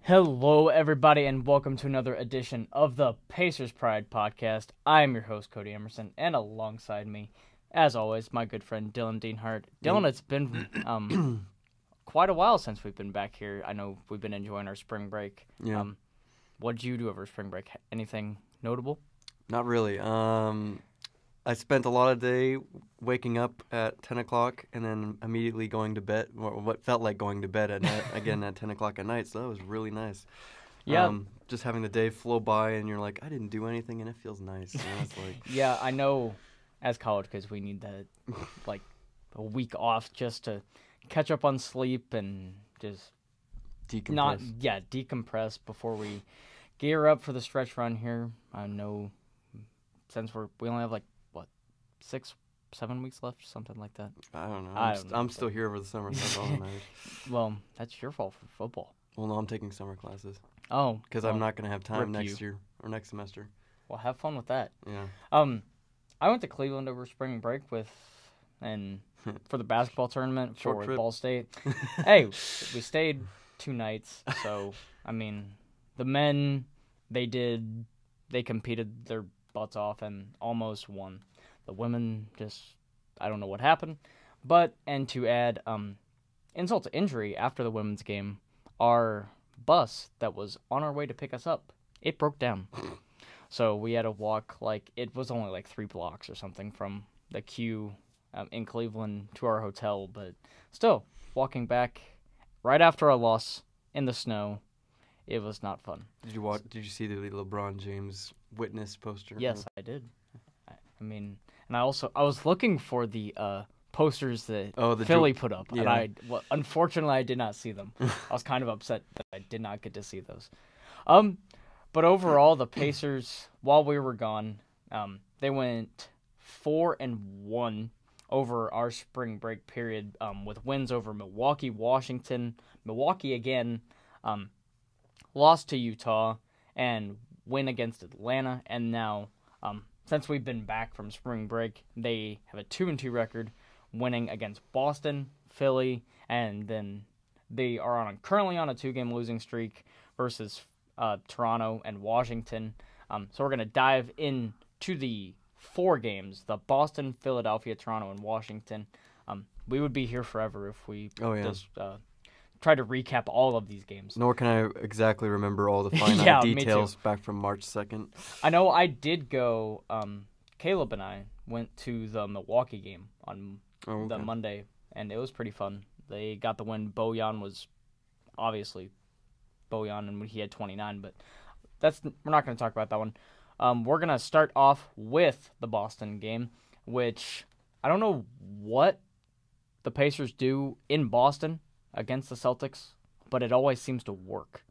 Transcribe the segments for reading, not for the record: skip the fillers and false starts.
Hello, everybody, and welcome to another edition of the Pacers Pride Podcast. I am your host, Cody Emerson, and alongside me, as always, my good friend Dylan Deanhart. Dylan, it's been quite a while since we've been back here. I know we've been enjoying our spring break. Yeah. What did you do over spring break? Anything notable? Not really. I spent a lot of the day waking up at 10 o'clock and then immediately going to bed, or what felt like going to bed at night, again at 10 o'clock at night, so that was really nice. Yeah. Just having the day flow by and you're like, I didn't do anything, and it feels nice. You know, it's like, Yeah, I know as college kids we need that, like, a week off just to catch up on sleep and just decompress. decompress before we gear up for the stretch run here. I know since we only have 6-7 weeks left, something like that. I don't know. I don't know. I'm still here over the summer, so that's all that matters. Well, that's your fault for football. Well, no, I'm taking summer classes Oh, because well, I'm not going to have time rip next you. year or next semester. Well, have fun with that. Yeah. I went to Cleveland over spring break for the basketball tournament Short for trip. Ball State. Hey, we stayed 2 nights, so I mean, the men they competed their butts off and almost won. The women I don't know what happened, and to add insult to injury, after the women's game, our bus that was on our way to pick us up, it broke down. So we had to walk, it was only 3 blocks or something from the queue in Cleveland to our hotel, but still, walking back right after a loss in the snow, it was not fun. Did you see the LeBron James witness poster? Yes, I did. I mean, and I was looking for the posters that Philly put up, yeah. and unfortunately I did not see them. I was kind of upset that I did not get to see those. But overall, the Pacers, while we were gone, they went 4-1 over our spring break period, with wins over Milwaukee, Washington, Milwaukee again, lost to Utah, and win against Atlanta, and now, since we've been back from spring break, they have a 2-2 record, winning against Boston, Philly, and then they are currently on a 2-game losing streak versus Toronto and Washington. So we're going to dive into the 4 games, the Boston, Philadelphia, Toronto, and Washington. We would be here forever if we just try to recap all of these games. Nor can I exactly remember all the finite details back from March 2nd. I know I did go, Caleb and I went to the Milwaukee game on the Monday, and it was pretty fun. They got the win. Bojan was obviously Bojan, and he had 29, but we're not going to talk about that one. We're going to start off with the Boston game, which I don't know what the Pacers do in Boston against the Celtics, but it always seems to work.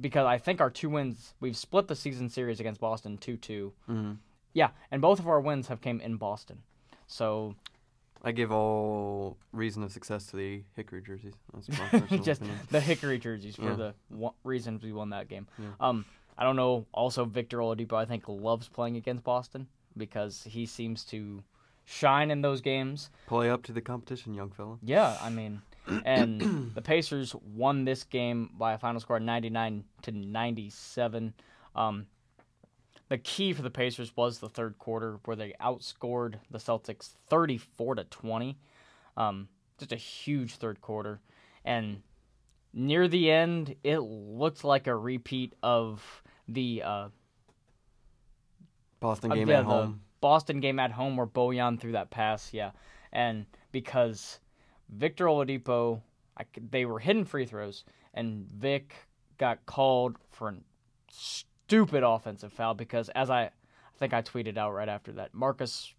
Because I think our 2 wins, we've split the season series against Boston 2-2. Mm-hmm. Yeah, and both of our wins have came in Boston. So I give all reason of success to the Hickory jerseys. That's my personal just opinion. the Hickory jerseys for the reasons we won that game. Yeah. I don't know. Also, Victor Oladipo, I think, loves playing against Boston because he seems to shine in those games. Play up to the competition, young fella. Yeah, I mean, and the Pacers won this game by a final score of 99-97. The key for the Pacers was the third quarter, where they outscored the Celtics 34-20. Just a huge third quarter, and near the end, it looked like a repeat of the Boston game at home. The Boston game at home where Bojan threw that pass, and because Victor Oladipo, they were hidden free throws, and Vic got called for a stupid offensive foul because, as I think I tweeted out right after that, Markieff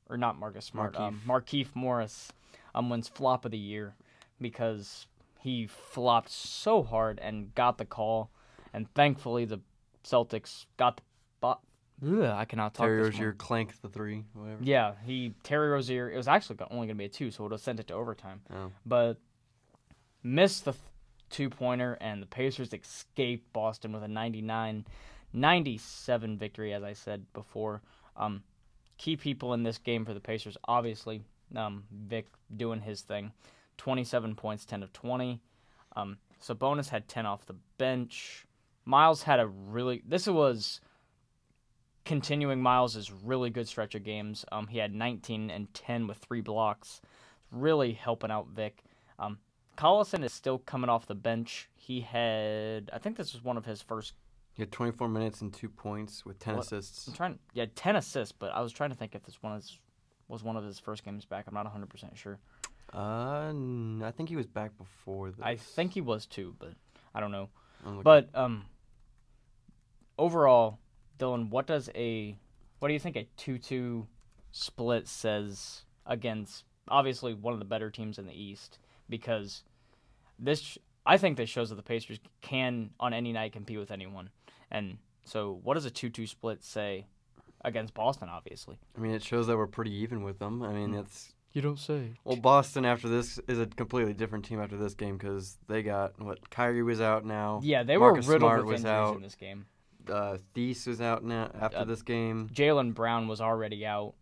Morris wins flop of the year because he flopped so hard and got the call, and thankfully the Celtics got the I cannot talk. Terry Rozier clanked the 3, whatever. Yeah, Terry Rozier. It was actually only going to be a 2, so it would have sent it to overtime. Oh. But missed the 2-pointer, and the Pacers escaped Boston with a 99-97 victory, as I said before. Key people in this game for the Pacers, obviously, Vic doing his thing. 27 points, 10 of 20. Sabonis had 10 off the bench. Miles had this was continuing Miles' really good stretch of games. He had 19 and 10 with 3 blocks, really helping out Vic. Collison is still coming off the bench. He had, I think this was one of his first. He had 24 minutes and 2 points with 10 assists. 10 assists, but I was trying to think if this was one of his first games back. I'm not 100% sure. I think he was back before this. I think he was too, but I don't know. But overall, Dylan, what do you think a 2-2 split says against obviously one of the better teams in the East? Because I think this shows that the Pacers can on any night compete with anyone. And so, what does a 2-2 split say against Boston? Obviously, I mean, it shows that we're pretty even with them. I mean, it's. You don't say. Well, Boston after this is a completely different team after this game because they got Kyrie was out now. Yeah, they Marcus were riddled Smart with was injuries out. in this game. Thies was out now after this game. Jaylen Brown was already out.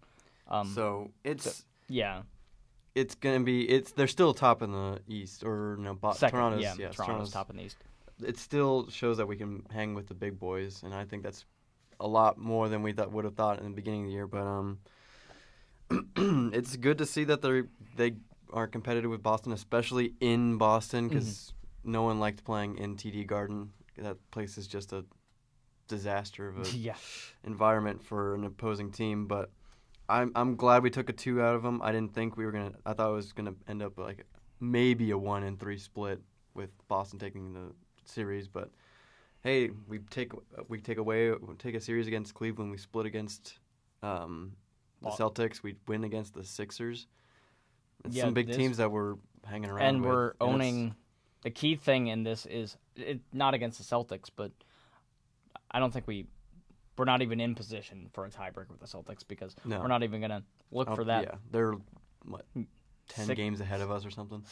It's gonna be. They're still top in the East, or no? Second, Toronto's top in the East. It still shows that we can hang with the big boys, and I think that's a lot more than we would have thought in the beginning of the year. But it's good to see that they are competitive with Boston, especially in Boston, because no one liked playing in TD Garden. That place is just a disaster of a environment for an opposing team. But I'm glad we took a 2 out of them. I didn't think we were gonna. I thought it was gonna end up like maybe a 1-3 split with Boston taking the series. But hey, we take a series against Cleveland. We split against the Celtics. We win against the Sixers. It's some big teams that we're hanging around and with. We're owning. The key thing in this is not against the Celtics, but I don't think we're not even in position for a tiebreaker with the Celtics because we're not even going to look for that. Yeah, they're 10 games ahead of us or something.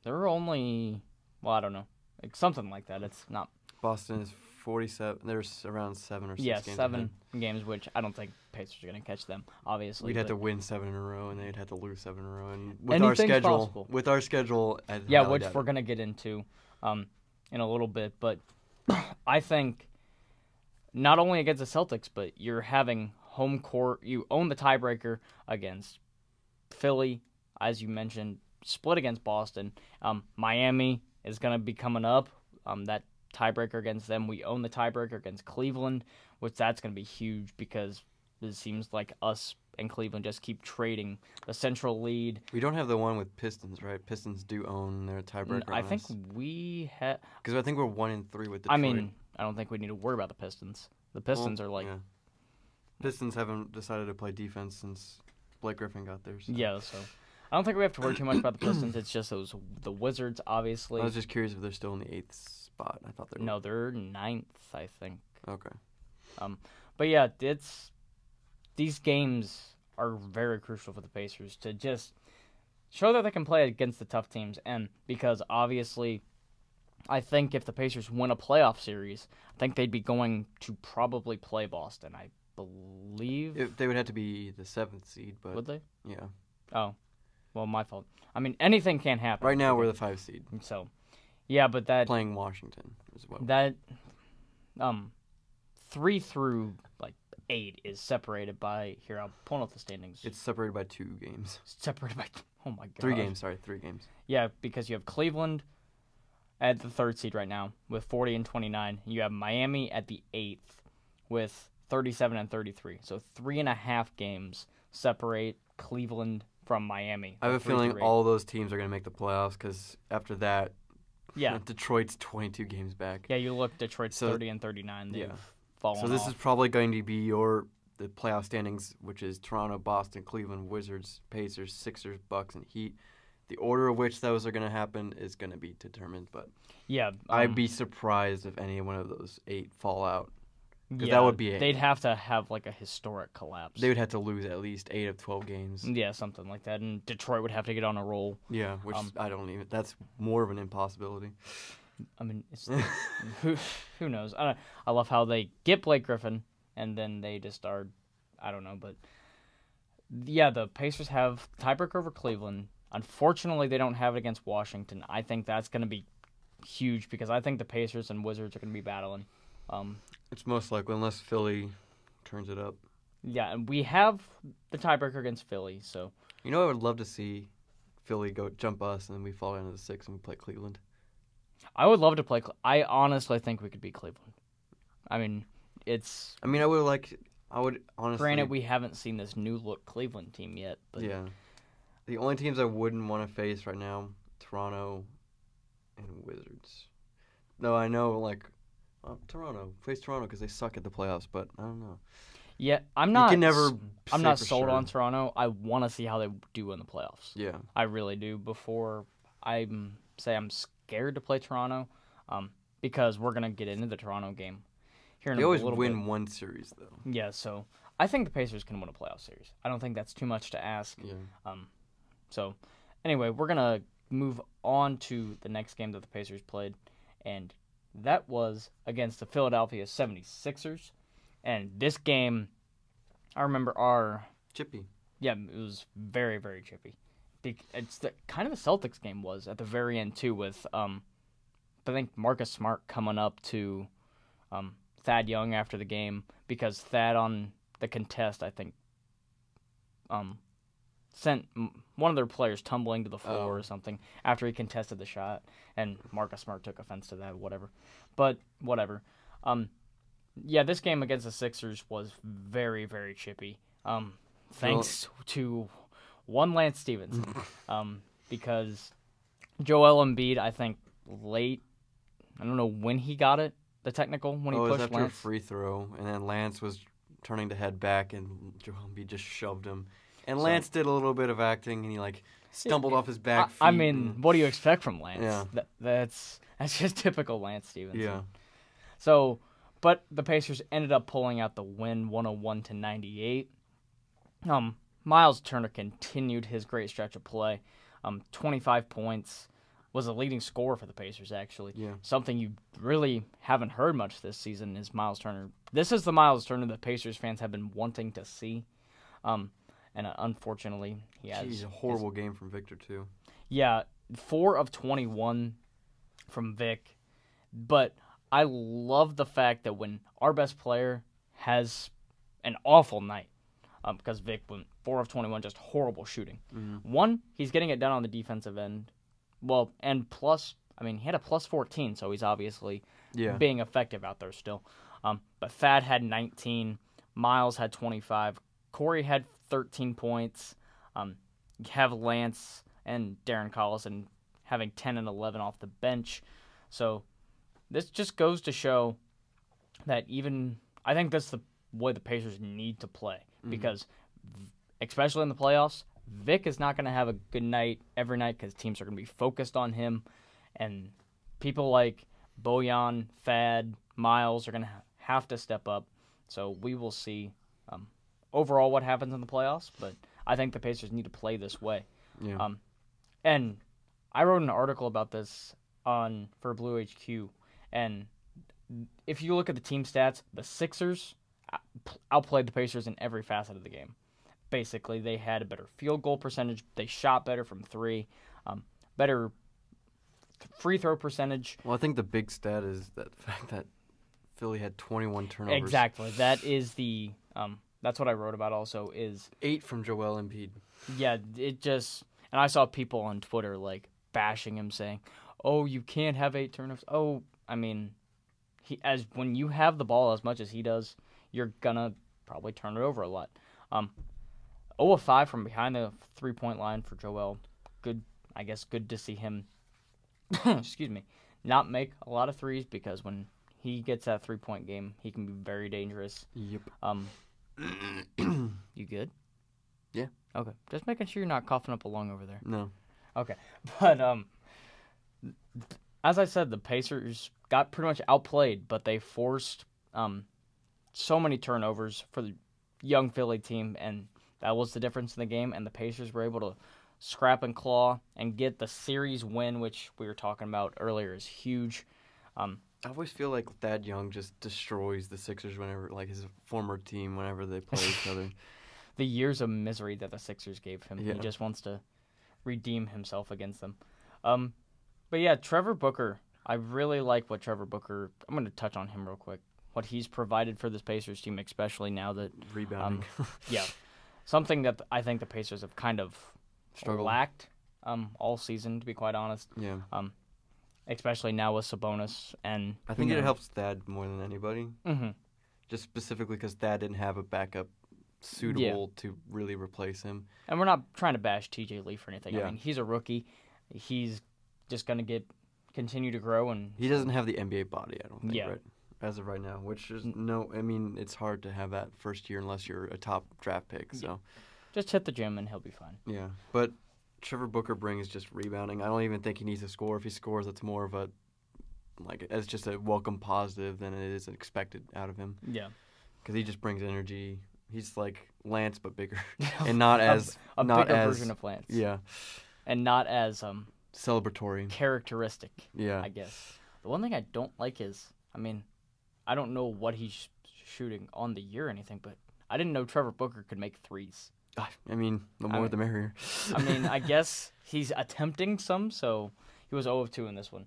They're only, I don't know, something like that. It's not. Boston is 47. There's around 7 or 6 games. Yeah, 7 games, which I don't think Pacers are going to catch them. Obviously, we'd have to win 7 in a row, and they'd have to lose 7 in a row. And with our schedule, which we're going to get into in a little bit. But I think not only against the Celtics, but you're having home court. You own the tiebreaker against Philly, as you mentioned, split against Boston. Miami is going to be coming up. That tiebreaker against them. We own the tiebreaker against Cleveland, which that's going to be huge because it seems like us and Cleveland just keep trading the central lead. We don't have the one with Pistons, right? Pistons do own their tiebreaker. I think we have. Because I think we're 1-3 with Detroit. I mean, I don't think we need to worry about the Pistons. The Pistons are like. Yeah. Pistons haven't decided to play defense since Blake Griffin got there. So. Yeah, so I don't think we have to worry too much about the Pistons. It's just the Wizards, obviously. I was just curious if they're still in the 8th spot. I thought they were. No, they're 9th, I think. Okay. But yeah, these games are very crucial for the Pacers to just show that they can play against the tough teams. And because obviously, I think if the Pacers win a playoff series, I think they'd be going to probably play Boston. I believe they would have to be the 7th seed, but would they? Yeah. Oh, well, my fault. I mean, anything can happen. Right now, we're the 5 seed. So, yeah, but that playing Washington as well. That 3 through 8 is separated by here. I'm pulling up the standings. It's separated by 2 games. Separated by 3 3 games. Sorry, 3 games. Yeah, because you have Cleveland at the 3rd seed right now with 40 and 29. You have Miami at the 8th with 37 and 33. So 3.5 games separate Cleveland from Miami. I have a feeling all those teams are going to make the playoffs because after that, Detroit's 22 games back. Yeah, you look, Detroit's 30 and 39. They've fallen So this off. is probably going to be the playoff standings, which is Toronto, Boston, Cleveland, Wizards, Pacers, Sixers, Bucks, and Heat. The order of which those are going to happen is going to be determined, but I'd be surprised if any one of those 8 fall out. Because that would be they'd have to have a historic collapse. They would have to lose at least 8 of 12 games. Yeah, something like that. And Detroit would have to get on a roll. Yeah, which I don't even. That's more of an impossibility. I mean, it's, who knows? I love how they get Blake Griffin and then they just are. I don't know, but yeah, the Pacers have tiebreaker over Cleveland. Unfortunately, they don't have it against Washington. I think that's going to be huge because I think the Pacers and Wizards are going to be battling. It's most likely, unless Philly turns it up. Yeah, and we have the tiebreaker against Philly, so. You know, I would love to see Philly go jump us, and then we fall down to the 6 and we play Cleveland. I would love to play. I honestly think we could beat Cleveland. I mean, it's. I would honestly. Granted, we haven't seen this new look Cleveland team yet, but yeah, the only teams I wouldn't want to face right now, Toronto and Wizards. No, I know Toronto face Toronto because they suck at the playoffs, but I don't know. Yeah, I'm not. You can never. I'm not sold sure. on Toronto. I want to see how they do in the playoffs. Yeah, I really do. Before I say I'm scared to play Toronto, because we're gonna get into the Toronto game here in they a always little win bit. one series though. Yeah, so I think the Pacers can win a playoff series. I don't think that's too much to ask. Yeah. So anyway, we're gonna move on to the next game that the Pacers played, and that was against the Philadelphia 76ers. And this game, I remember chippy. Yeah, it was very, very chippy. It's the kind of the Celtics game was at the very end too, with I think Marcus Smart coming up to Thad Young after the game because Thad on the contest I think sent one of their players tumbling to the floor or something after he contested the shot, and Marcus Smart took offense to that. But whatever. Yeah, this game against the Sixers was very, very chippy. Thanks to one Lance Stevens, because Joel Embiid, I think late, I don't know when he got it, the technical when he pushed Lance. It was after Lance. a free throw, and then Lance was turning to head back, and Joel Embiid just shoved him. And Lance did a little bit of acting, and he stumbled off his back feet. I mean, what do you expect from Lance? Yeah. That's just typical Lance Stevens. Yeah. So. But the Pacers ended up pulling out the win, 101-98. Miles Turner continued his great stretch of play. 25 points, was a leading scorer for the Pacers, actually. Yeah. Something you really haven't heard much this season is Miles Turner. This is the Miles Turner that Pacers fans have been wanting to see. And unfortunately, he has. Jeez, a horrible game from Victor, too. Yeah, 4 of 21 from Vic. But I love the fact that when our best player has an awful night, because Vic went 4 of 21, just horrible shooting. Mm-hmm. One, he's getting it done on the defensive end. Well, and plus, he had a plus 14, so he's obviously being effective out there still. But Thad had 19, Miles had 25, Corey had 13 points. You have Lance and Darren Collison having 10 and 11 off the bench. So this just goes to show that I think that's the way the Pacers need to play. Because, especially in the playoffs, Vic is not going to have a good night every night because teams are going to be focused on him. And people like Bojan, Thad, Miles are going to have to step up. So we will see overall what happens in the playoffs. But I think the Pacers need to play this way. Yeah. And I wrote an article about this for Blue HQ. And if you look at the team stats, the Sixers outplayed the Pacers in every facet of the game. Basically, they had a better field goal percentage. They shot better from 3, better free throw percentage. Well, I think the big stat is the fact that Philly had 21 turnovers. Exactly. That is that's what I wrote about also is 8 from Joel Embiid. Yeah, and I saw people on Twitter bashing him saying, "Oh, you can't have 8 turnovers." Oh, when you have the ball as much as he does, you're gonna probably turn it over a lot. 0 of 5 from behind the 3-point line for Joel. Good to see him. Excuse me, not make a lot of threes because when he gets that 3-point game, he can be very dangerous. Yep. You good? Yeah. Okay. Just making sure you're not coughing up a lung over there. No. Okay. But as I said, the Pacers got pretty much outplayed, but they forced so many turnovers for the young Philly team, and that was the difference in the game. And the Pacers were able to scrap and claw and get the series win, which we were talking about earlier, is huge. I always feel like Thad Young just destroys the Sixers whenever, his former team, whenever they play each other. The years of misery that the Sixers gave him, Yeah. He just wants to redeem himself against them. But yeah, Trevor Booker I really like what Trevor Booker. I'm going to touch on him real quick. What he's provided for this Pacers team, especially now that Rebounding. yeah, something that I think the Pacers have kind of Struggled. lacked all season, to be quite honest. Yeah. Especially now with Sabonis and I think it helps Thad more than anybody. Mm-hmm. Just specifically because Thad didn't have a backup suitable to really replace him. And we're not trying to bash TJ Leaf or anything. Yeah. I mean, he's a rookie. He's just going to continue to grow. And He doesn't have the NBA body, I don't think, Yeah. right? As of right now, which is it's hard to have that first year unless you're a top draft pick. So just hit the gym and he'll be fine. yeah, but Trevor Booker brings just rebounding. I don't even think he needs to score. If he scores, it's more of it's just a welcome positive than it is expected out of him. Yeah, because he just brings energy. He's like Lance but bigger, and not as a not bigger as version of Lance. Yeah, and not as celebratory. Characteristic. Yeah, I guess the one thing I don't like is, I mean, I don't know what he's shooting on the year or anything, but I didn't know Trevor Booker could make threes. I mean, the more the merrier. I mean, I guess he's attempting some, so he was 0 of 2 in this one.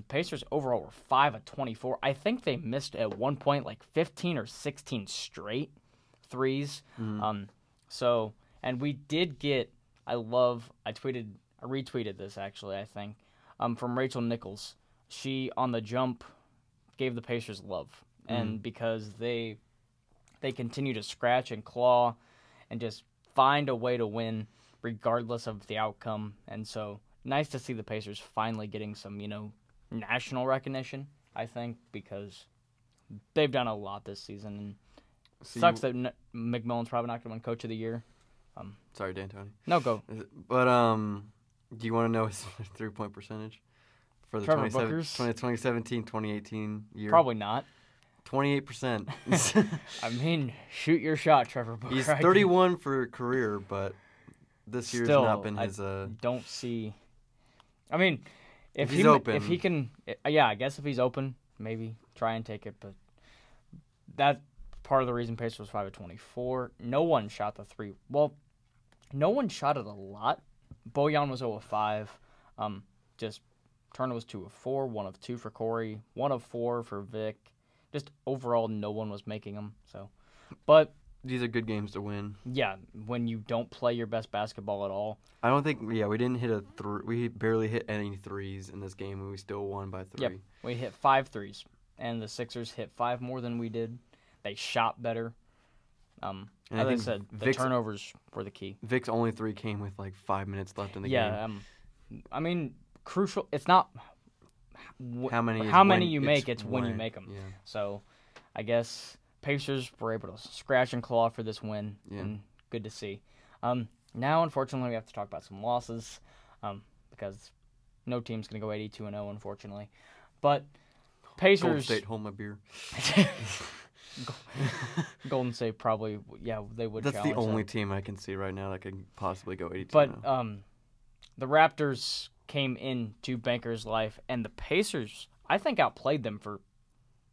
Pacers overall were 5 of 24. I think they missed at one point like 15 or 16 straight threes. Mm-hmm. And we did get, I retweeted this actually, I think, from Rachel Nichols. She, on the jump, gave the Pacers love. And because they continue to scratch and claw and just find a way to win regardless of the outcome. And so nice to see the Pacers finally getting some, national recognition, I think, because they've done a lot this season. And sucks that McMillan's probably not going to win Coach of the Year. Sorry, D'Antoni. No, go. But do you want to know his 3-point percentage for the 2017-2018 year? Probably not. 28%. I mean, shoot your shot, Trevor Booker. He's 31 for career, but this year's not been his. Don't see. I mean, if he's open, if he can, yeah, I guess if he's open, maybe try and take it. But that's part of the reason Pacers was 5 of 24. No one shot the three. Well, no one shot it a lot. Bojan was 0 of 5. Just Turner was 2 of 4, 1 of 2 for Corey, 1 of 4 for Vic. Just overall, no one was making them. So, but these are good games to win. Yeah, when you don't play your best basketball at all. I don't think. Yeah, we didn't hit we barely hit any threes in this game, and we still won by 3. Yep, we hit 5 threes, and the Sixers hit 5 more than we did. They shot better. As I said, the turnovers were the key. Vic's only 3 came with like 5 minutes left in the game. Yeah, I mean, crucial. It's not how many you make. It's when you make them. Yeah. So, I guess Pacers were able to scratch and claw for this win. Yeah. And good to see. Now, unfortunately, we have to talk about some losses because no team's going to go 82-0, unfortunately. But Pacers. Golden State, hold my beer. Golden State probably, yeah, they would. That's the only team I can see right now that could possibly go 82-0. But the Raptors came into Banker's Life, and the Pacers, I think, outplayed them for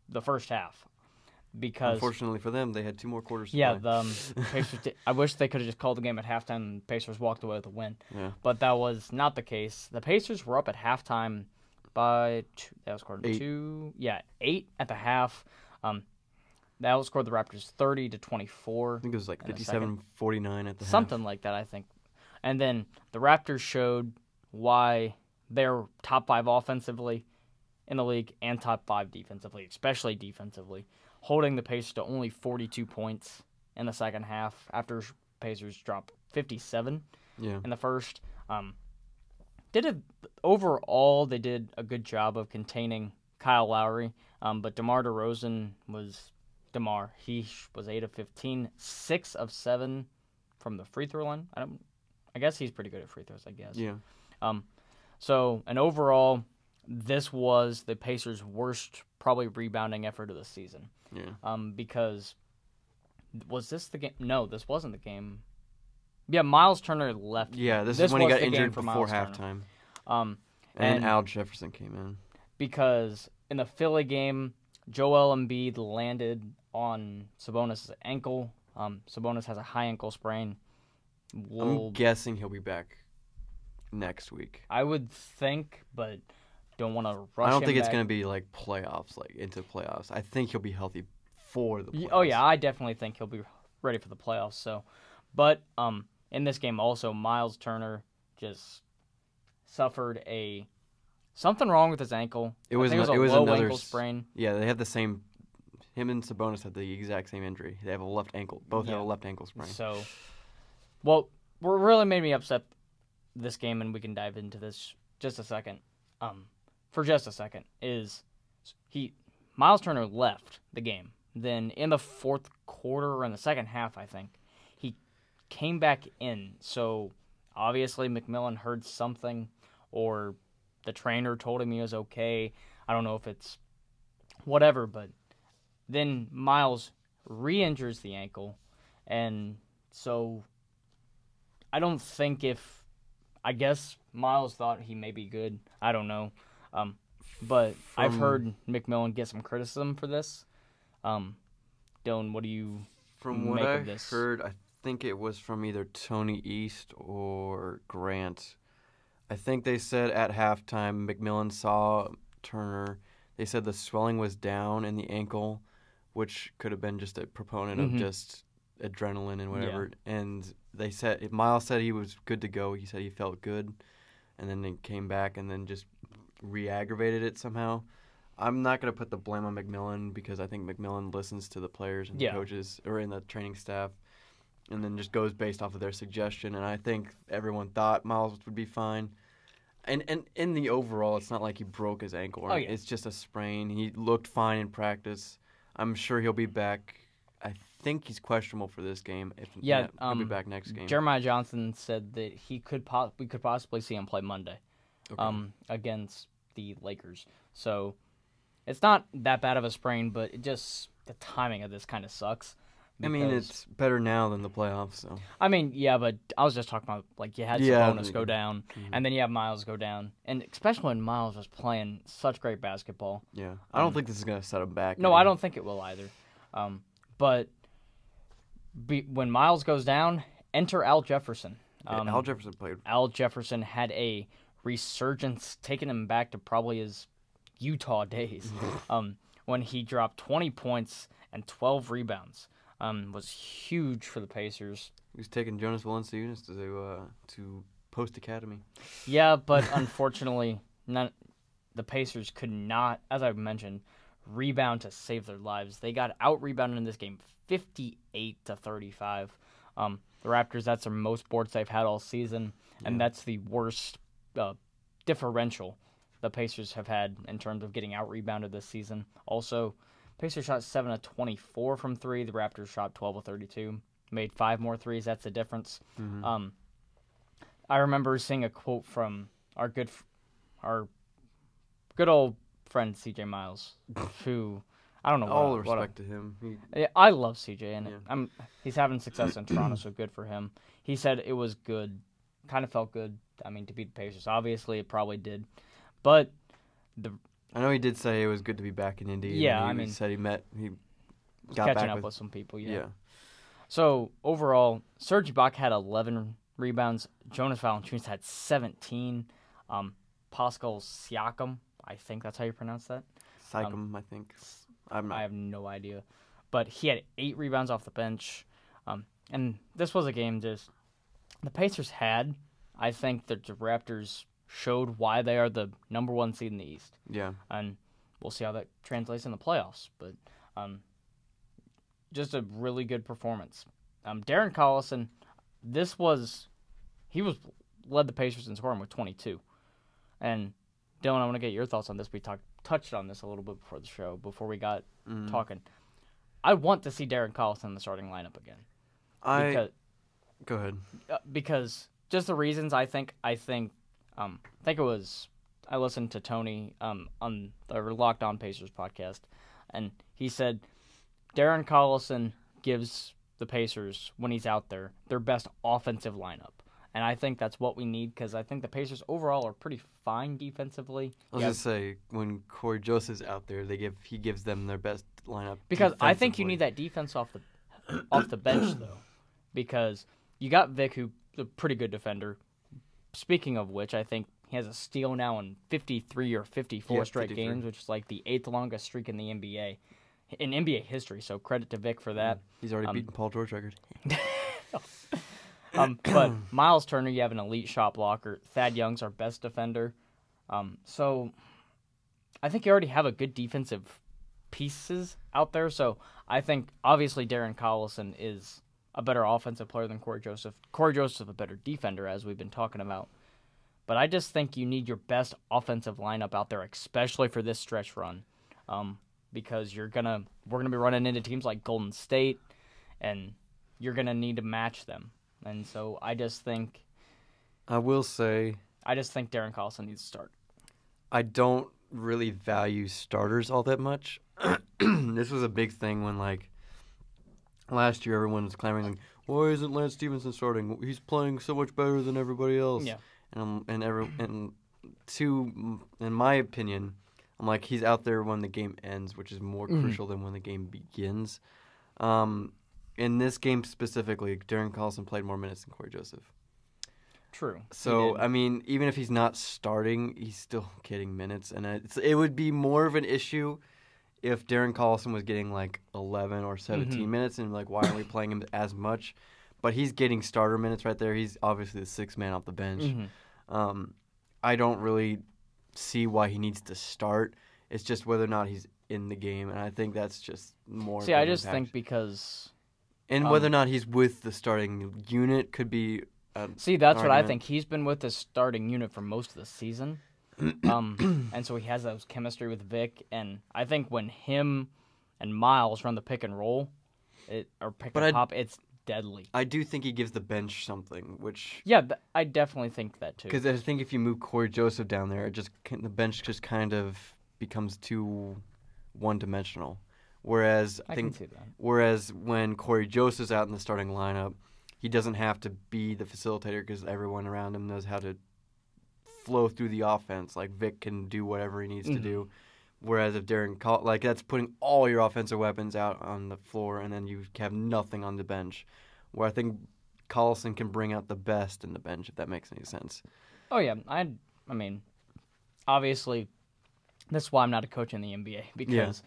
the first half. Because unfortunately for them, they had 2 more quarters to play. The Pacers I wish they could have just called the game at halftime and the Pacers walked away with a win. Yeah. But that was not the case. The Pacers were up at halftime by 8 at the half. They outscored the Raptors 30-24. I think it was like 57-49 at the half. Something like that, I think. And then the Raptors showed why they're top 5 offensively in the league and top 5 defensively, especially defensively, holding the Pacers to only 42 points in the second half after Pacers dropped 57 in the first. Overall, they did a good job of containing Kyle Lowry, but DeMar DeRozan was DeMar. He was 8 of 15, 6 of 7 from the free throw line. I guess he's pretty good at free throws, I guess. Yeah. And overall, this was the Pacers' worst probably rebounding effort of the season. Yeah. Because was this the game? No, this wasn't the game. Yeah, Miles Turner left. Yeah, this is when he got injured before halftime. And Al Jefferson came in. Because in the Philly game, Joel Embiid landed on Sabonis' ankle. Sabonis has a high ankle sprain. I'm guessing he'll be back next week. I would think, but don't want to rush him I don't think it's back. going to be like playoffs, like into playoffs. I think he'll be healthy for the playoffs. Oh yeah, I definitely think he'll be ready for the playoffs. So, but in this game also, Miles Turner just suffered something wrong with his ankle. It was a low another ankle sprain. Yeah, they have the same. Him and Sabonis have the exact same injury. They have a left ankle. Both have a left ankle sprain. So, what really made me upset this game, and we can dive into this just a second. For just a second, is Miles Turner left the game. Then in the fourth quarter or in the second half, I think, he came back in. So obviously McMillan heard something, or the trainer told him he was okay. I don't know if it's whatever, but then Miles re-injures the ankle, and so I don't think I guess Miles thought he may be good. I don't know. But I've heard McMillan get some criticism for this. Dylan, what do you make of this? From what I heard, I think it was from either Tony East or Grant. I think they said at halftime McMillan saw Turner. They said the swelling was down in the ankle, which could have been just a proponent of just adrenaline and whatever. Yeah. And they said Miles said he was good to go. He said he felt good, and then he came back and then just re-aggravated it somehow. I'm not going to put the blame on McMillan because I think McMillan listens to the players and the coaches or in the training staff and then just goes based off of their suggestion. And I think everyone thought Miles would be fine. And in the overall, it's not like he broke his ankle. Right? It's just a sprain. He looked fine in practice. I'm sure he'll be back. I think he's questionable for this game. He'll be back next game. Jeremiah Johnson said that we could possibly see him play Monday against the Lakers. So it's not that bad of a sprain, but the timing of this kind of sucks. I mean, it's better now than the playoffs. So I mean, yeah, but I was just talking about you had Sabonis go down, and then you have Miles go down, and especially when Miles was playing such great basketball. Yeah, I don't think this is gonna set him back. No, I don't think it will either. But when Miles goes down, enter Al Jefferson. Al Jefferson played. Al Jefferson had a resurgence, taking him back to probably his Utah days, when he dropped 20 points and 12 rebounds. Was huge for the Pacers. He was taking Jonas Valanciunas to Post Academy. Yeah, but unfortunately, the Pacers could not, as I mentioned, rebound to save their lives. They got out-rebounded in this game 58-35. The Raptors, that's their most boards they've had all season, and that's the worst differential the Pacers have had in terms of getting out-rebounded this season. Also, Pacers shot 7 of 24 from 3. The Raptors shot 12 of 32. Made 5 more threes. That's the difference. Mm-hmm. I remember seeing a quote from our good old friend CJ Miles, who I don't know. All respect to him. I love CJ, and he's having success in Toronto, so good for him. He said it was good. Kind of felt good. I mean, to beat the Pacers. Obviously, it probably did, but I know he did say it was good to be back in Indy. Yeah, he said he got catching back up with some people. Yeah. So overall, Serge Ibaka had 11 rebounds. Jonas Valanciunas had 17. Pascal Siakam, I think that's how you pronounce that. Siakam, I think. I have no idea, but he had 8 rebounds off the bench. And this was a game the Pacers had. I think that the Raptors showed why they are the number 1 seed in the East. Yeah. And we'll see how that translates in the playoffs. But just a really good performance. Darren Collison, he led the Pacers in scoring with 22. And Dylan, I want to get your thoughts on this. We touched on this a little bit before the show, before we got talking. I want to see Darren Collison in the starting lineup again. Go ahead. Because just the reasons I think it was I listened to Tony on the Locked On Pacers podcast, and he said Darren Collison gives the Pacers, when he's out there, their best offensive lineup. And I think that's what we need, because I think the Pacers overall are pretty fine defensively. I was going to say, when Corey Joseph's out there, he gives them their best lineup. Because I think you need that defense off the bench, though. Because you got Vic, who's a pretty good defender. Speaking of which, I think he has a steal now in 53 or 54 straight 53. games, which is like the 8th longest streak in the NBA, in NBA history. So credit to Vic for that. He's already beaten Paul George record. But Miles Turner, you have an elite shot blocker. Thad Young's our best defender. So I think you already have a good defensive pieces out there. So I think obviously Darren Collison is a better offensive player than Corey Joseph. Corey Joseph a better defender, as we've been talking about. But I just think you need your best offensive lineup out there, especially for this stretch run, because we're gonna be running into teams like Golden State, and you're gonna need to match them. And so I just think Darren Collison needs to start. I don't really value starters all that much. This was a big thing when, like, last year everyone was clamoring, like, why isn't Lance Stevenson starting? He's playing so much better than everybody else. Yeah. In my opinion, I'm like, he's out there when the game ends, which is more crucial than when the game begins. In this game specifically, Darren Collison played more minutes than Corey Joseph. True. So, I mean, even if he's not starting, he's still getting minutes. And it would be more of an issue if Darren Collison was getting like 11 or 17 minutes and, like, why aren't we playing him as much? But he's getting starter minutes right there. He's obviously the sixth man off the bench. I don't really see why he needs to start. It's just whether or not he's in the game. And I think that's just more. See, I just think because. And whether or not he's with the starting unit could be. See, that's what I think. He's been with the starting unit for most of the season. And so he has that chemistry with Vic. And I think when him and Miles run the pick and roll, pop, it's deadly. I do think he gives the bench something, which... Yeah, I definitely think that too. Because I think if you move Corey Joseph down there, the bench just kind of becomes too one-dimensional. Whereas I can see that. Whereas when Corey Joseph's out in the starting lineup, he doesn't have to be the facilitator because everyone around him knows how to flow through the offense. Like, Vic can do whatever he needs to do. Whereas if that's putting all your offensive weapons out on the floor, and then you have nothing on the bench. Where I think Collison can bring out the best in the bench, if that makes any sense. Oh yeah, I mean, obviously, that's why I'm not a coach in the NBA because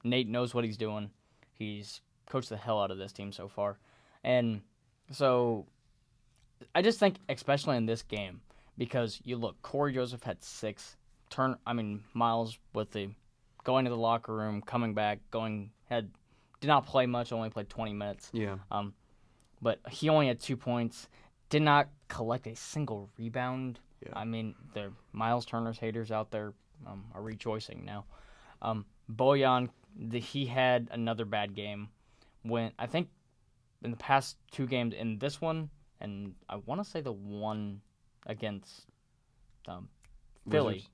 Nate knows what he's doing. He's coached the hell out of this team so far, and so I just think, especially in this game, because you look, Corey Joseph had 6. Miles with the going to the locker room, coming back, did not play much, only played 20 minutes. Yeah. But he only had 2 points, did not collect a single rebound. Yeah. I mean, the Miles Turner's haters out there are rejoicing now. Bojan, he had another bad game. I think in the past 2 games, in this one, and I want to say the one against Philly,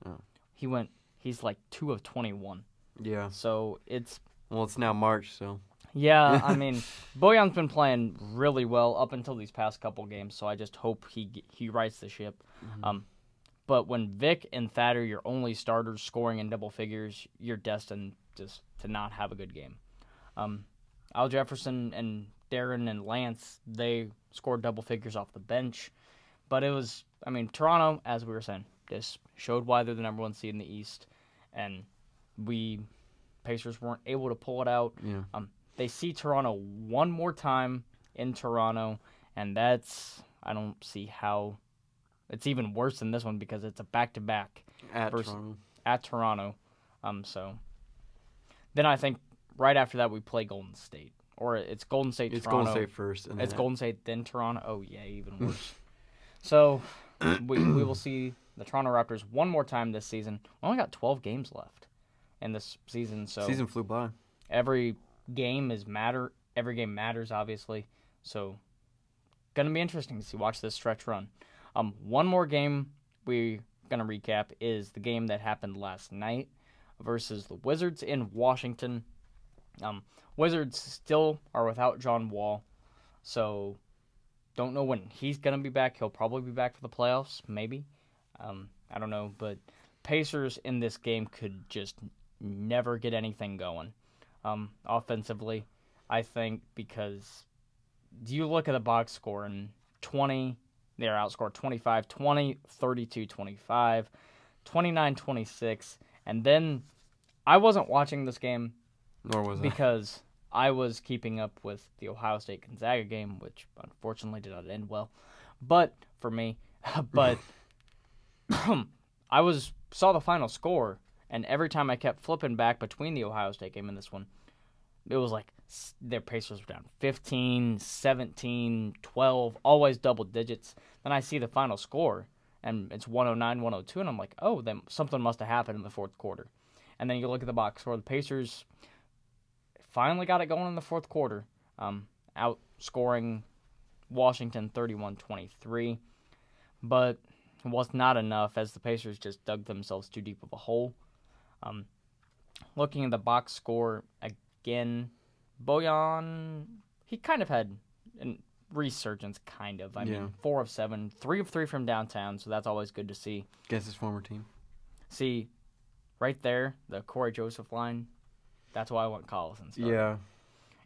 he's like 2 of 21. Yeah. So it's now March, so. Yeah, I mean, Bojan's been playing really well up until these past couple games, so I just hope he rights the ship. But when Vic and Thad are your only starters scoring in double figures, you're destined just to not have a good game. Al Jefferson and Darren and Lance, they scored double figures off the bench. But it was, Toronto, as we were saying, just showed why they're the number 1 seed in the East. And Pacers weren't able to pull it out. Yeah. They see Toronto one more time in Toronto, and I don't see how it's even worse than this one because it's a back-to-back at Toronto. So then I think right after that we play Golden State. Or it's Golden State, Toronto. It's Golden State first. It's Golden State, then Toronto. Oh, yeah, even worse. So we will see the Toronto Raptors one more time this season. We only got 12 games left in this season. So season flew by. Every game matters, obviously. So going to be interesting to see. Watch this stretch run. One more game we're going to recap is the game that happened last night versus the Wizards in Washington. Wizards still are without John Wall, so don't know when he's going to be back. He'll probably be back for the playoffs, maybe. I don't know, but Pacers in this game could just never get anything going offensively, I think, because you look at the box score and 20, They are outscored 25-20, 32-25, 29-26, and then I wasn't watching this game. Nor was I. Because I was keeping up with the Ohio State-Gonzaga game, which unfortunately did not end well. But for me, I saw the final score, and every time I kept flipping back between the Ohio State game and this one, it was like their Pacers were down 15, 17, 12, always double digits. Then I see the final score, and it's 109-102, and I'm like, oh, then something must have happened in the fourth quarter. And then you look at the box score, the Pacers finally got it going in the fourth quarter, outscoring Washington 31-23, but it was not enough as the Pacers just dug themselves too deep of a hole. Looking at the box score again, Bojan, he kind of had a resurgence, kind of. I mean, 4 of 7, 3 of 3 from downtown, so that's always good to see. Against his former team. See, right there, the Corey Joseph line, that's why I want Collison starting. Yeah.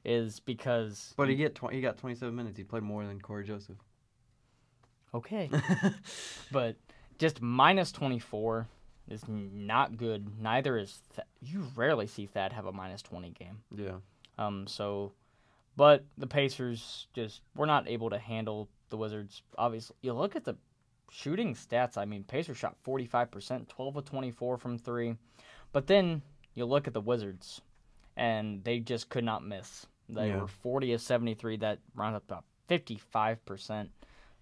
Is because... But he got 27 minutes. He played more than Corey Joseph. Okay. But just minus 24 is not good. Neither is... You rarely see Thad have a minus 20 game. Yeah. But the Pacers just were not able to handle the Wizards. Obviously, you look at the shooting stats. I mean, Pacers shot 45%, 12 of 24 from 3. But then you look at the Wizards, and they just could not miss. They were 40 of 73. That rounded up about 55%.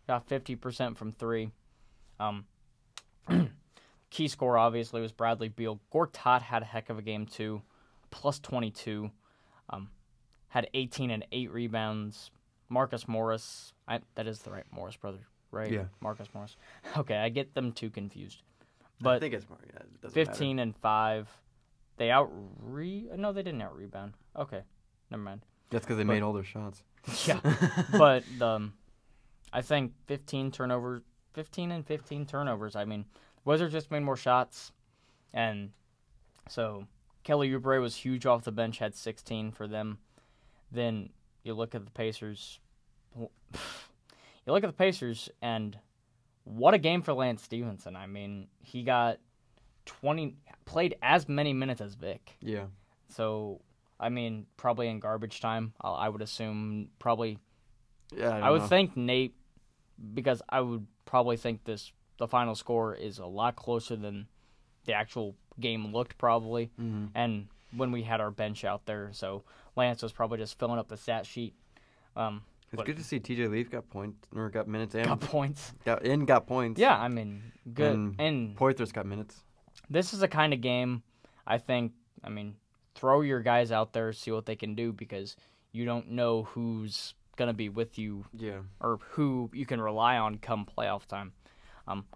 Got 50% from 3. Key score, obviously, was Bradley Beal. Gortat had a heck of a game, too. Plus 22. Had 18 and 8 rebounds. Marcus Morris. That is the right Morris brother, right? Yeah. Marcus Morris. Okay, I get them two confused. But I think it's more. Yeah, it doesn't 15 matter. and 5. They No, they didn't out-rebound. Okay, never mind. That's because they made all their shots. Yeah, but I think 15 and 15 turnovers. I mean, Wizards just made more shots, and so Kelly Oubre was huge off the bench, had 16 for them. Then you look at the Pacers. And what a game for Lance Stevenson. I mean, he got played as many minutes as Vic. Yeah. So, I mean, probably in garbage time, I would assume probably. Yeah, I would think Nate, because I would probably think the final score is a lot closer than the actual game looked probably. Mm-hmm. And when we had our bench out there, so Lance was probably just filling up the stat sheet. It's good to see TJ Leaf got minutes and got points. Got points. Yeah, I mean, good. And Poitras got minutes. This is a kind of game, I think, throw your guys out there, see what they can do, because you don't know who's going to be with you or who you can rely on come playoff time.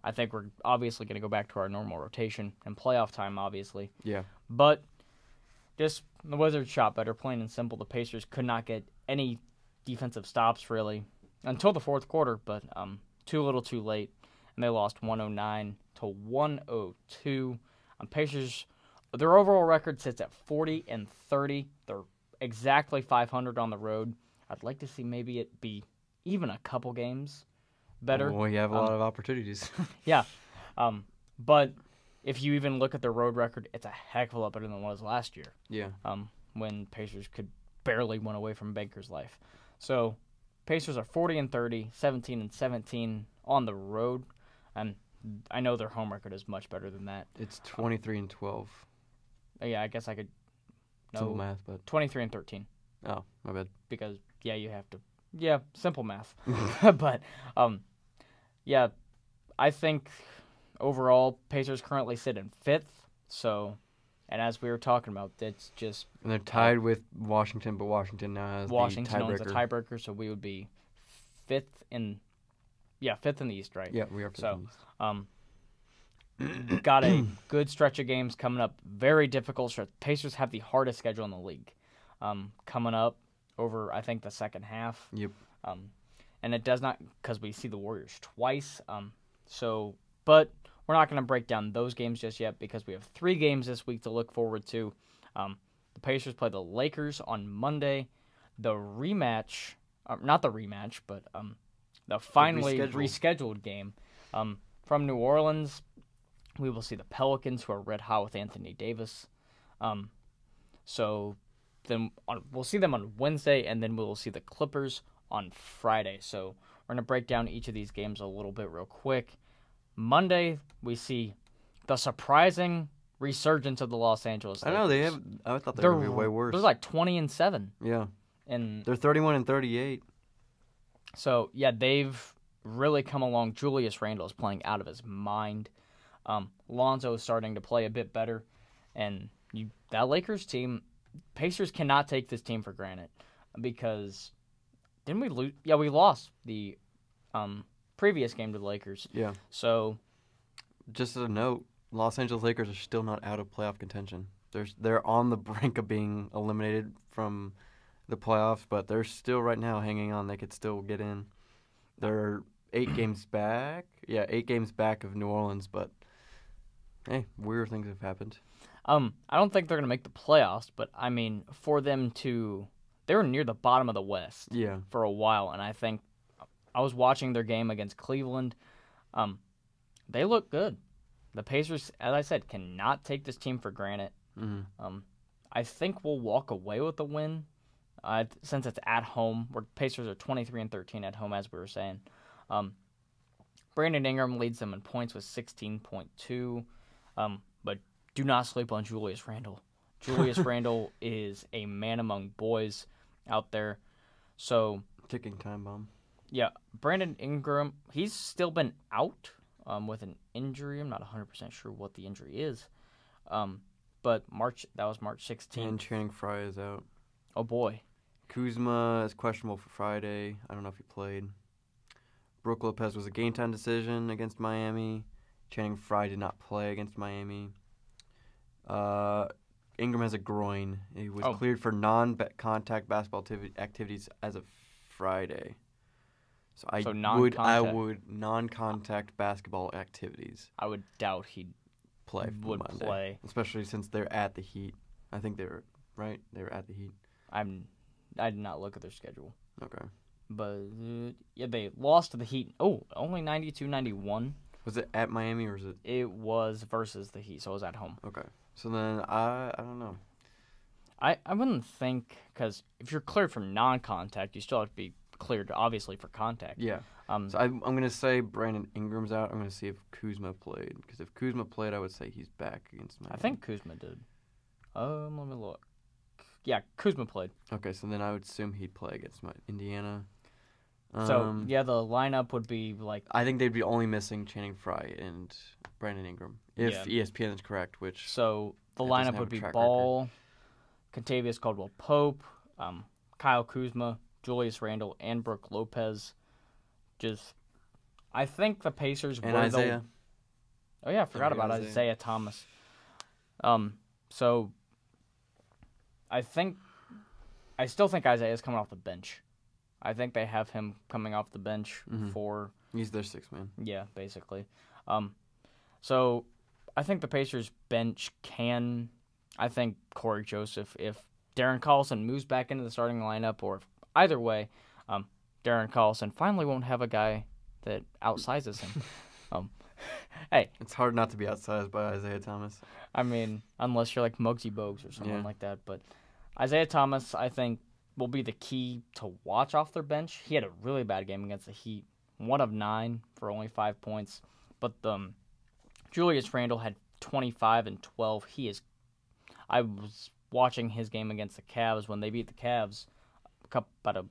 I think we're obviously going to go back to our normal rotation and playoff time, obviously. Yeah. But just the Wizards shot better, plain and simple. The Pacers could not get any defensive stops, really, until the fourth quarter, but too little too late, and they lost 109-102. Pacers, their overall record sits at 40-30. They're exactly 500 on the road. I'd like to see maybe it be even a couple games better. Well, you have a lot of opportunities. Yeah. But if you even look at their road record, it's a heck of a lot better than it was last year. Yeah. When Pacers could barely win away from Baker's life. So, Pacers are 40-30, 17-17 on the road. And I know their home record is much better than that. It's 23-12. Yeah, I guess I could. No, simple math, but 23-13. Oh, my bad. Because you have to. Yeah, simple math. But yeah, I think overall Pacers currently sit in 5th. So, and as we were talking about, it's just. And they're tied with Washington, but Washington now has Washington the tiebreaker. owns the tiebreaker, so we would be 5th in the East, right? Yeah, we are 5th in the East. Got a good stretch of games coming up. Very difficult stretch. Pacers have the hardest schedule in the league coming up over, I think, the second half. Yep. And it does not, because we see the Warriors twice. But we're not going to break down those games just yet because we have 3 games this week to look forward to. The Pacers play the Lakers on Monday. The rematch, not the rematch, but the finally rescheduled game. From New Orleans, we will see the Pelicans, who are red hot with Anthony Davis. So then we'll see them on Wednesday, and then we will see the Clippers on Friday. So we're going to break down each of these games a little bit real quick. Monday, we see the surprising resurgence of the Los Angeles Lakers. I know, I thought they were going to be way worse. They're like 20-7. Yeah. And they're 31-38. So, yeah, they've really come along. Julius Randle is playing out of his mind. Lonzo is starting to play a bit better. And that Lakers team, Pacers cannot take this team for granted. Because, didn't we lose? Yeah, we lost the previous game to the Lakers. Yeah. So, just as a note, Los Angeles Lakers are still not out of playoff contention. They're on the brink of being eliminated from the playoffs, but they're still right now hanging on. They could still get in. They're 8 games back. Yeah, 8 games back of New Orleans, but hey, weird things have happened. I don't think they're going to make the playoffs, but I mean, for them to, they were near the bottom of the West for a while, and I think I was watching their game against Cleveland. They look good. The Pacers, as I said, cannot take this team for granted. Mm-hmm. I think we'll walk away with the win since it's at home. Where Pacers are 23-13 at home, as we were saying. Brandon Ingram leads them in points with 16.2. But do not sleep on Julius Randle. Julius Randle is a man among boys out there. So ticking time bomb. Yeah, Brandon Ingram, he's still been out with an injury. I'm not 100% sure what the injury is. But that was March 16th. And Channing Frye is out. Oh, boy. Kuzma is questionable for Friday. I don't know if he played. Brook Lopez was a game-time decision against Miami. Channing Frye did not play against Miami. Ingram has a groin. He was cleared for non-contact basketball activities as of Friday. So I would non-contact basketball activities. I would doubt he'd play, especially since they're at the Heat. I think they were right. They were at the Heat. I did not look at their schedule. Okay. But yeah, they lost to the Heat. Oh, only 92-91. Was it at Miami or was it? It was versus the Heat, so it was at home. Okay. So then I don't know. I wouldn't think, because if you're cleared from non-contact, you still have to be cleared, obviously, for contact. Yeah. So I'm going to say Brandon Ingram's out. I'm going to see if Kuzma played. Because if Kuzma played, I would say he's back against Miami. I think Kuzma did. Let me look. Yeah, Kuzma played. Okay, so then I would assume he'd play against Indiana. So, yeah, the lineup would be like... I think they'd be only missing Channing Frye and Brandon Ingram, if ESPN is correct, which... So, the lineup would be Ball, Kentavious Caldwell-Pope, Kyle Kuzma, Julius Randle, and Brook Lopez. I think the Pacers and Isaiah. Oh, yeah, I forgot about Isaiah Thomas. So, I still think Isaiah's coming off the bench. I think they have him coming off the bench for... He's their sixth man. Yeah, basically. So, I think the Pacers bench can... I think Corey Joseph, if Darren Collison moves back into the starting lineup, or either way, Darren Collison finally won't have a guy that outsizes him. Hey. It's hard not to be outsized by Isaiah Thomas. I mean, unless you're like Muggsy Bogues or someone like that. But Isaiah Thomas, I think, will be the key to watch off their bench. He had a really bad game against the Heat. 1 of 9 for only 5 points. But Julius Randle had 25 and 12. I was watching his game against the Cavs when they beat the Cavs about a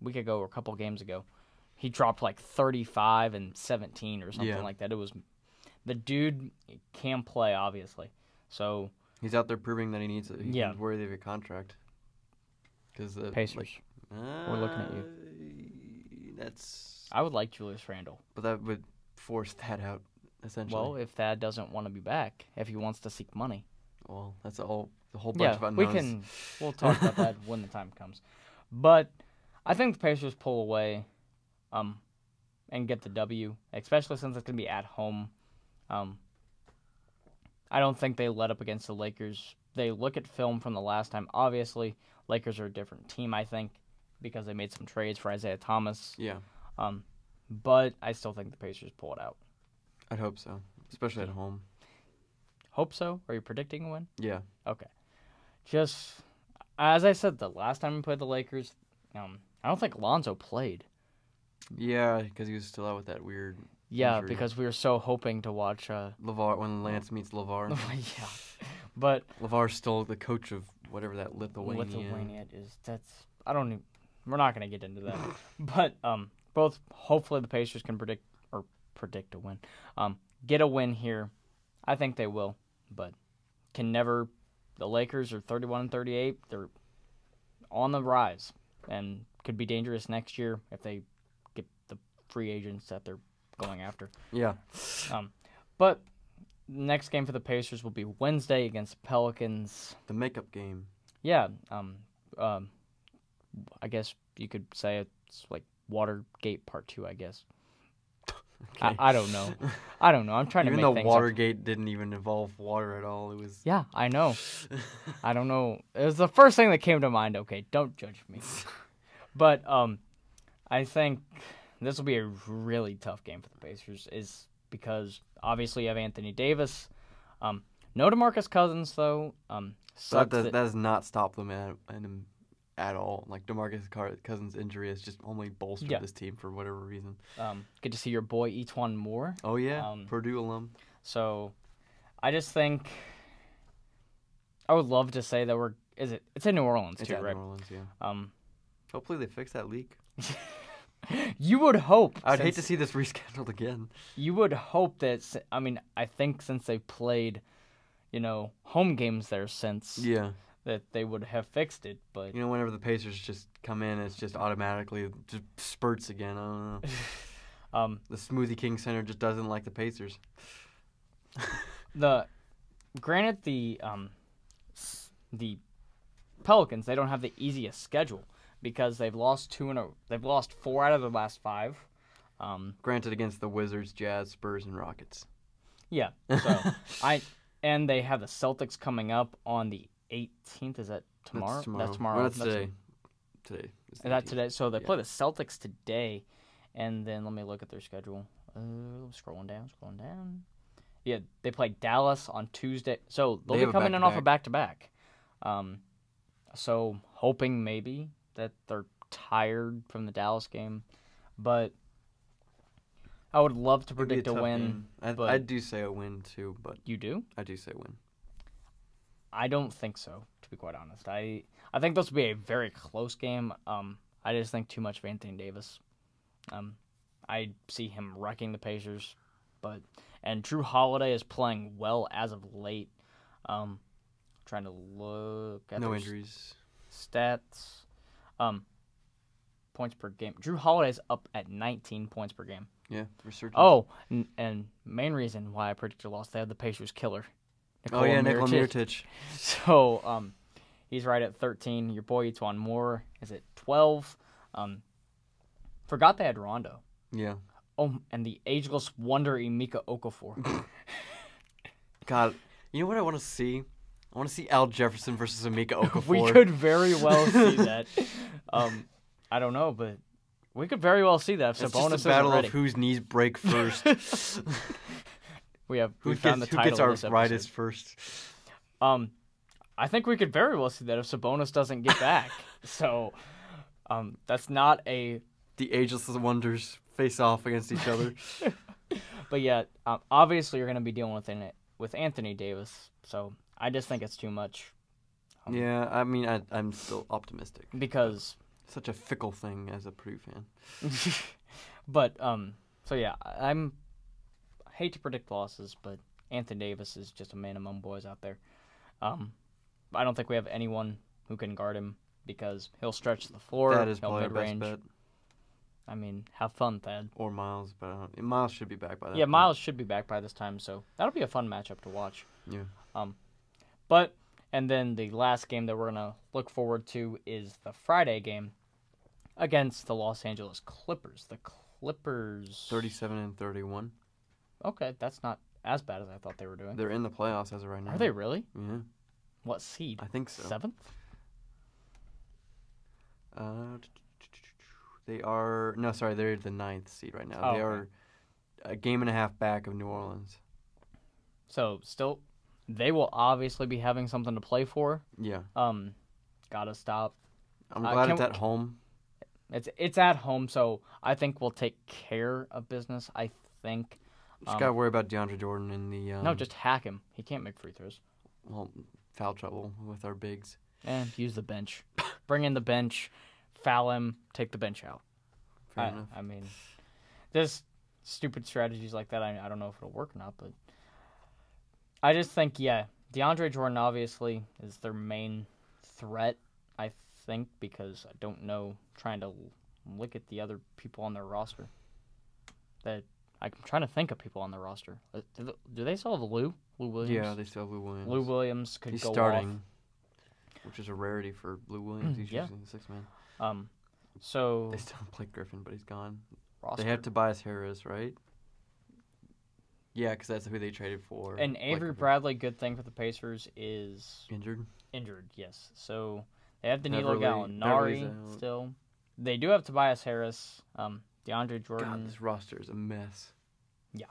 week ago or a couple games ago. He dropped like 35 and 17 or something like that. The dude can play, obviously. So he's out there proving that he's worthy of a contract. Because Pacers, we're looking at you. I would like Julius Randle, but that would force Thad out essentially. Well, if Thad doesn't want to be back, if he wants to seek money. Well, that's the whole bunch of unknowns. We'll talk about that when the time comes. But I think the Pacers pull away, and get the W, especially since it's gonna be at home. I don't think they let up against the Lakers. They look at film from the last time. Obviously, Lakers are a different team, I think, because they made some trades for Isaiah Thomas. Yeah. but I still think the Pacers pull it out. I'd hope so, especially at home. Hope so? Are you predicting a win? Yeah. Okay. Just, as I said the last time we played the Lakers, I don't think Lonzo played. Yeah, because he was still out with that weird injury. Because we were so hoping to watch... LeVar, when Lance meets LeVar. Yeah. But... LeVar's still the coach of whatever that Lithuania is. We're not going to get into that. But both, hopefully the Pacers can predict a win. Get a win here. I think they will, but can never. The Lakers are 31-38. They're on the rise and could be dangerous next year if they get the free agents that they're going after. Yeah. But next game for the Pacers will be Wednesday against the Pelicans. The makeup game. Yeah. I guess you could say it's like Watergate Part 2, I guess. Okay. I don't know. I'm trying to make things Even though Watergate didn't even involve water at all. It was... Yeah, I know. I don't know. It was the first thing that came to mind. Okay, don't judge me. But I think this will be a really tough game for the Pacers is because obviously you have Anthony Davis. No DeMarcus Cousins, though. That does not stop them at all. Like, DeMarcus Cousins' injury has just only bolstered this team for whatever reason. Good to see your boy Etuan Moore. Oh, yeah. Purdue alum. So, I just think I would love to say that it's in New Orleans, too, right? It's in New Orleans, yeah. Hopefully they fix that leak. You would hope. I'd hate to see this rescheduled again. You would hope that, I think since they've played, home games there since. Yeah. That they would have fixed it, but... whenever the Pacers just come in, it's just automatically just spurts again. I don't know. The Smoothie King Center just doesn't like the Pacers. Granted, the Pelicans, they don't have the easiest schedule because they've lost 4 out of the last 5. Granted, against the Wizards, Jazz, Spurs, and Rockets. Yeah, so and they have the Celtics coming up on the 18th. Is that tomorrow? That's tomorrow. Well, that's today. Today. Is that today? So they play the Celtics today, and then let me look at their schedule. Scrolling down. Yeah, they play Dallas on Tuesday. So they'll be coming in off a back-to-back. So hoping maybe that they're tired from the Dallas game, but I would love to predict a win. I do say a win too, but you do? I do say win. I don't think so, to be quite honest. I think this will be a very close game. I just think too much of Anthony Davis. I see him wrecking the Pacers, and Drew Holiday is playing well as of late. Trying to look at no injuries stats. Points per game. Drew Holiday's up at 19 points per game. Yeah, resurgence. Oh, and main reason why I predicted a loss, they have the Pacers killer. Nikola Mirotic. So, he's right at 13. Your boy Etuan Moore is at 12. Forgot they had Rondo. Yeah. Oh, and the ageless wonder Emeka Okafor. God, you know what I want to see? I want to see Al Jefferson versus Emeka Okafor. We could very well see that. I don't know, but we could very well see that if Sabonis isn't ready. It's just a battle of whose knees break first. We found the title who of gets this arthritis first. I think we could very well see that if Sabonis doesn't get back. So, that's not a... The ageless wonders face off against each other. But yeah, obviously you're going to be dealing with Anthony Davis. So I just think it's too much. Yeah, I'm still optimistic. Because... Such a fickle thing as a Purdue fan. But, so yeah, I hate to predict losses, but Anthony Davis is just a man among boys out there. I don't think we have anyone who can guard him because he'll stretch the floor. That is he'll probably mid-range. our best bet. Have fun, Thad. Or Miles, but Miles should be back by that Yeah, point. Miles should be back by this time, so that'll be a fun matchup to watch. Yeah. And then the last game that we're going to look forward to is the Friday game against the Los Angeles Clippers. The Clippers... 37-31. Okay, that's not as bad as I thought they were doing. They're in the playoffs as of right now. Are they really? Yeah. What seed? I think so. 7th? They are they're the 9th seed right now. Oh, they okay. are a game and a half back of New Orleans. So still, they will obviously be having something to play for. Yeah. Gotta stop. I'm glad it's at home. It's at home, so I think we'll take care of business. I think. Just gotta worry about DeAndre Jordan in the. No, just hack him. He can't make free throws. Well, foul trouble with our bigs. And use the bench. Bring in the bench, foul him, take the bench out. Fair enough. I mean, there's stupid strategies like that. I don't know if it'll work or not, but I just think, DeAndre Jordan obviously is their main threat, I think, because I don't know, trying to look at the other people on their roster. I'm trying to think of people on their roster. Do they still have Lou Williams? Yeah, they still have Lou Williams. Lou Williams could He's go starting, off. which is a rarity for Lou Williams. He's usually the 6th man. So They still have Blake Griffin, but he's gone. roster. They have Tobias Harris, right? Yeah, because that's who they traded for. And Avery Bradley, good thing for the Pacers, is injured. Yes. So they have Danilo Beverly's Gallinari out. still. They do have Tobias Harris, DeAndre Jordan. God, this roster is a mess. Yeah.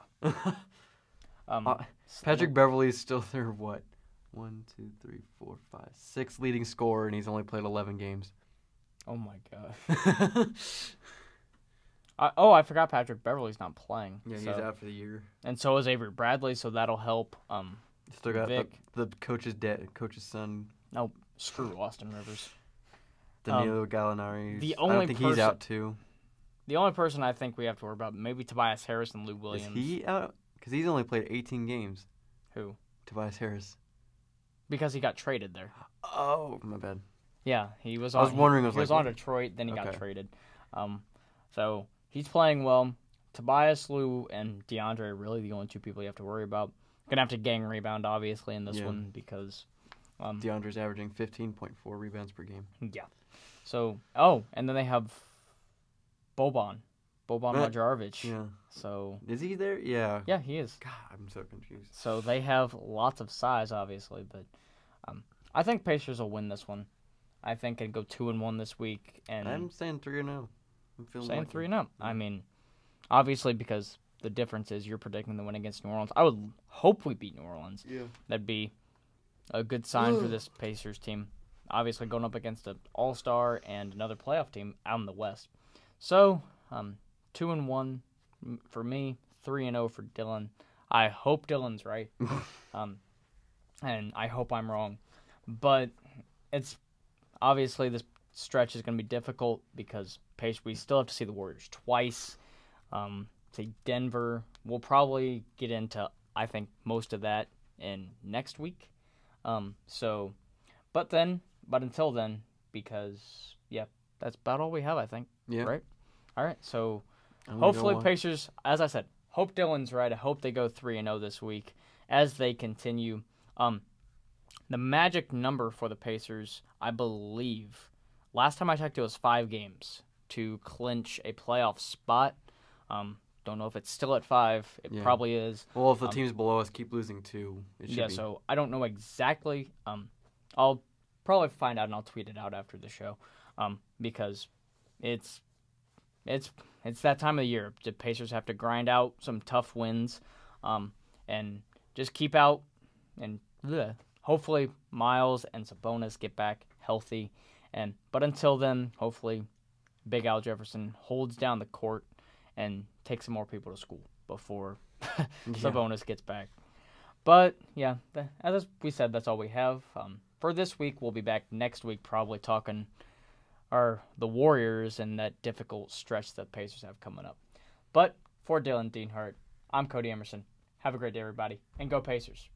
Patrick Beverly's still their what? 1, 2, 3, 4, 5, 6 leading scorer, and he's only played 11 games. Oh my god. I forgot Patrick Beverly's not playing. Yeah, he's out for the year. And so is Avery Bradley, so that'll help. Still got Vic. the coach's son. No, screw Austin Rivers. Danilo Gallinari. The I only don't think he's out too. The only person I think we have to worry about, maybe Tobias Harris and Lou Williams. Is he out? Because he's only played 18 games. Who? Tobias Harris. Because he got traded there. Oh, my bad. Yeah, he was. I was wondering. He was on Detroit, then he got traded. So he's playing well. Tobias, Lou, and DeAndre are really the only two people you have to worry about. Gonna have to gang rebound obviously in this one because DeAndre's averaging 15.4 rebounds per game. Yeah. So and then they have Boban Marjanovic. Yeah. So is he there? Yeah. Yeah, he is. God, I'm so confused. So they have lots of size, obviously, but I think Pacers will win this one. I think I'd go 2-1 this week, and I'm saying 3-0. I'm feeling saying lucky. 3-0. I mean, obviously because the difference is you're predicting the win against New Orleans. I would hope we beat New Orleans. Yeah. That'd be a good sign for this Pacers team. Obviously going up against an All-Star and another playoff team out in the West. So 2-1 for me, 3-0 for Dylan. I hope Dylan's right, and I hope I'm wrong. But it's obviously this stretch is going to be difficult because we still have to see the Warriors twice. Say Denver. We'll probably get into, I think, most of that in next week. But until then, because that's about all we have, I think. Yeah. Right. All right. So hopefully Pacers, as I said, hope Dylan's right. I hope they go 3-0 this week as they continue. The magic number for the Pacers, I believe, last time I checked, it was 5 games to clinch a playoff spot. Don't know if it's still at 5. It probably is. Well, if the teams below us keep losing 2, it should be. So I don't know exactly. I'll probably find out and I'll tweet it out after the show, because it's that time of the year. The Pacers have to grind out some tough wins, and just keep out and hopefully Miles and Sabonis get back healthy. But until then, hopefully Big Al Jefferson holds down the court and takes some more people to school before Sabonis gets back. But as we said, that's all we have for this week. We'll be back next week, probably talking the Warriors and that difficult stretch that Pacers have coming up. But for Dylan Deanhart, I'm Cody Emerson. Have a great day, everybody, and go Pacers.